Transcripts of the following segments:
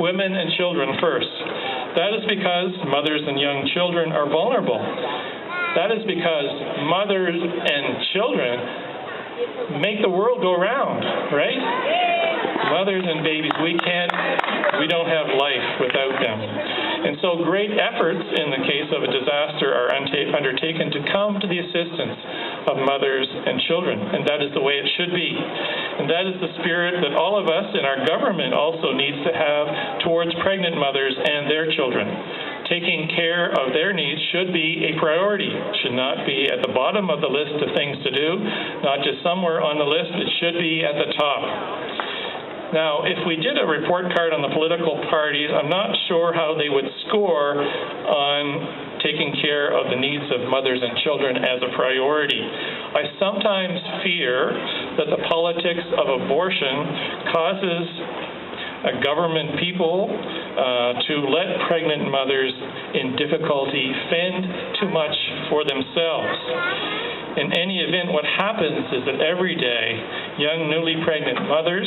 women and children first. That is because mothers and young children are vulnerable. That is because mothers and children make the world go round, right? Mothers and babies, we don't have life without them. And so great efforts in the case of a disaster are undertaken to come to the assistance of mothers and children, and that is the way it should be. And that is the spirit that all of us in our government also needs to have towards pregnant mothers and their children. Taking care of their needs should be a priority, should not be at the bottom of the list of things to do, not just somewhere on the list, it should be at the top. Now, if we did a report card on the political parties, I'm not sure how they would score on taking care of the needs of mothers and children as a priority. I sometimes fear that the politics of abortion causes government people to let pregnant mothers in difficulty fend too much for themselves. In any event, what happens is that every day, young newly pregnant mothers,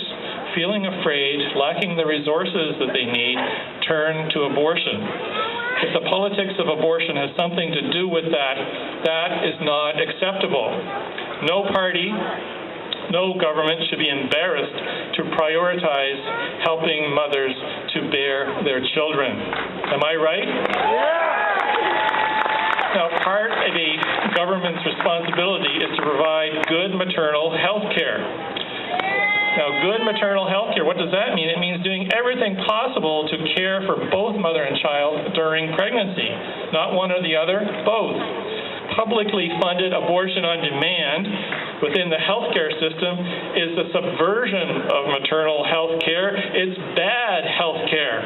feeling afraid, lacking the resources that they need, turn to abortion. If the politics of abortion has something to do with that, that is not acceptable. No party, no government should be embarrassed to prioritize helping mothers to bear their children. Am I right? Now, part of a government's responsibility is to provide good maternal health care. Now, good maternal health care, what does that mean? It means doing everything possible to care for both mother and child during pregnancy. Not one or the other, both. Publicly funded abortion on demand within the healthcare system is the subversion of maternal health care. It's bad health care.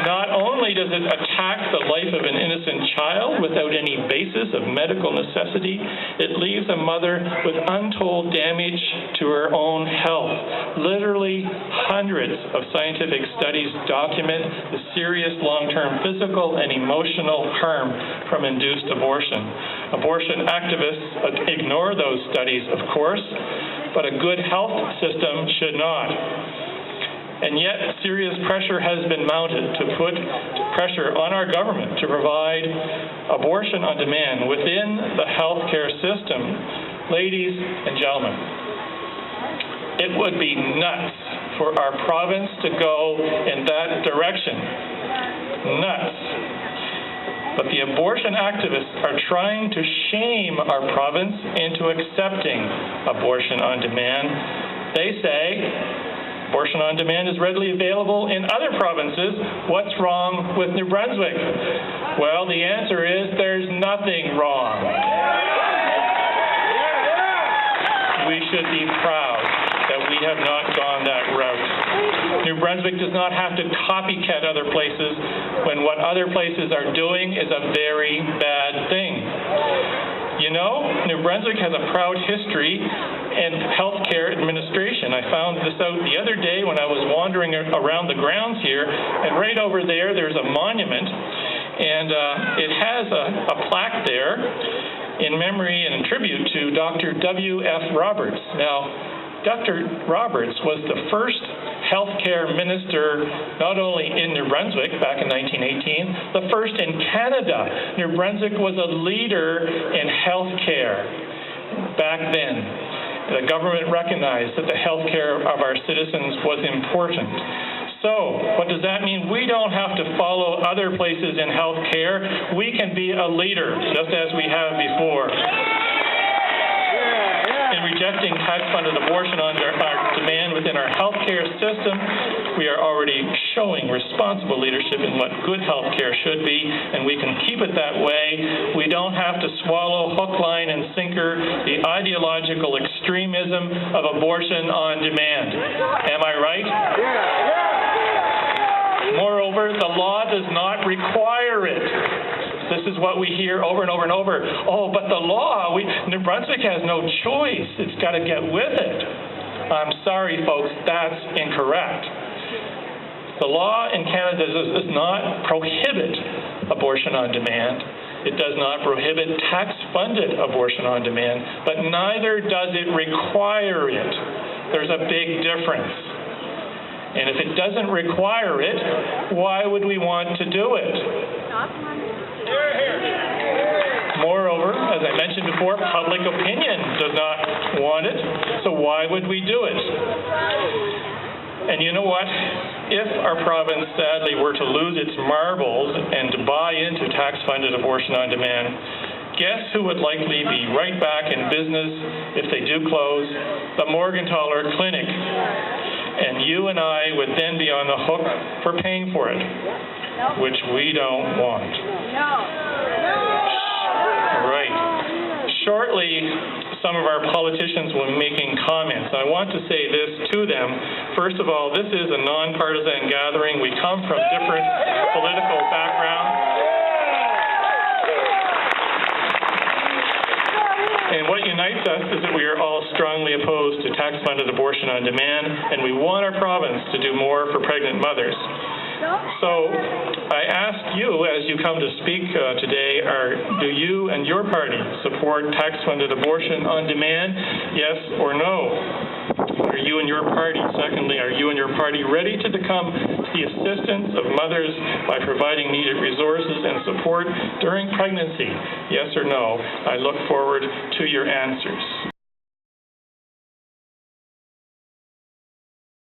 Not only does it attack the life of an innocent child without any basis of medical necessity, it leaves a mother with untold damage to her own health. Literally hundreds of scientific studies document the serious long-term physical and emotional harm from induced abortion. Abortion activists ignore those studies, of course, but a good health system should not. And yet, serious pressure has been mounted to put pressure on our government to provide abortion on demand within the healthcare system. Ladies and gentlemen, it would be nuts for our province to go in that direction. Nuts. But the abortion activists are trying to shame our province into accepting abortion on demand. They say abortion on demand is readily available in other provinces. What's wrong with New Brunswick? Well, the answer is there's nothing wrong. We should be proud that we have not gone that route. New Brunswick does not have to copycat other places when what other places are doing is a very bad thing. You know, New Brunswick has a proud history in healthcare administration. I found this out the other day when I was wandering around the grounds here, and right over there, there's a monument, and it has a plaque there in memory and in tribute to Dr. W.F. Roberts. Now, Dr. Roberts was the first healthcare minister not only in New Brunswick back in 1918, the first in Canada. New Brunswick was a leader in healthcare back then. The government recognized that the healthcare of our citizens was important. So, what does that mean? We don't have to follow other places in healthcare. We can be a leader, just as we have before. In rejecting tax-funded abortion on our demand within our healthcare system, we are already showing responsible leadership in what good healthcare should be, and we can keep it that way. We don't have to swallow hook, line, and sinker the ideological extremism of abortion on demand. Am I right? Moreover, the law does not require it. This is what we hear over and over and over. Oh, but the law, New Brunswick has no choice. It's got to get with it. I'm sorry, folks, that's incorrect. The law in Canada does not prohibit abortion on demand. It does not prohibit tax-funded abortion on demand, but neither does it require it. There's a big difference. And if it doesn't require it, why would we want to do it? Moreover, as I mentioned before, public opinion does not want it, so why would we do it? And you know what? If our province sadly were to lose its marbles and to buy into tax-funded abortion on demand, guess who would likely be right back in business if they do close? The Morgentaler Clinic. And you and I would then be on the hook for paying for it, which we don't want. Right. Shortly, some of our politicians will be making comments. I want to say this to them. First of all, this is a nonpartisan gathering. We come from different political backgrounds. And what unites us is that we are all strongly opposed to tax-funded abortion on demand, and we want our province to do more for pregnant mothers. So I ask you, as you come to speak today, do you and your party support tax-funded abortion on demand, yes or no? Are you and your party, secondly, are you and your party ready to become the assistance of mothers by providing needed resources and support during pregnancy, yes or no? I look forward to your answers.